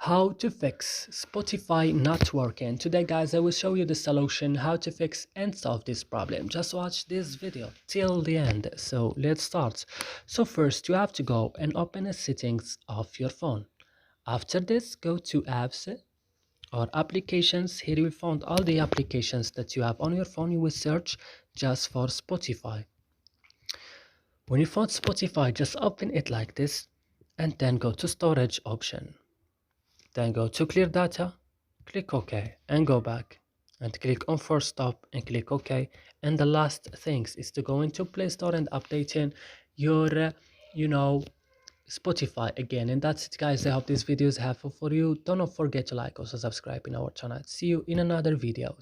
How to fix Spotify not working. Today guys, I will show you the solution how to fix and solve this problem. Just watch this video till the end. So let's start. So first you have to go and open the settings of your phone. After this, go to apps or applications. Here you will find all the applications that you have on your phone. You will search just for Spotify. When you find Spotify, just open it like this and then go to storage option. Then go to clear data, click OK and go back and click on force stop and click OK. And the last things is to go into Play Store and updating your Spotify again. And that's it guys. I hope this video is helpful for you. Don't forget to like, also subscribe in our channel. See you in another video.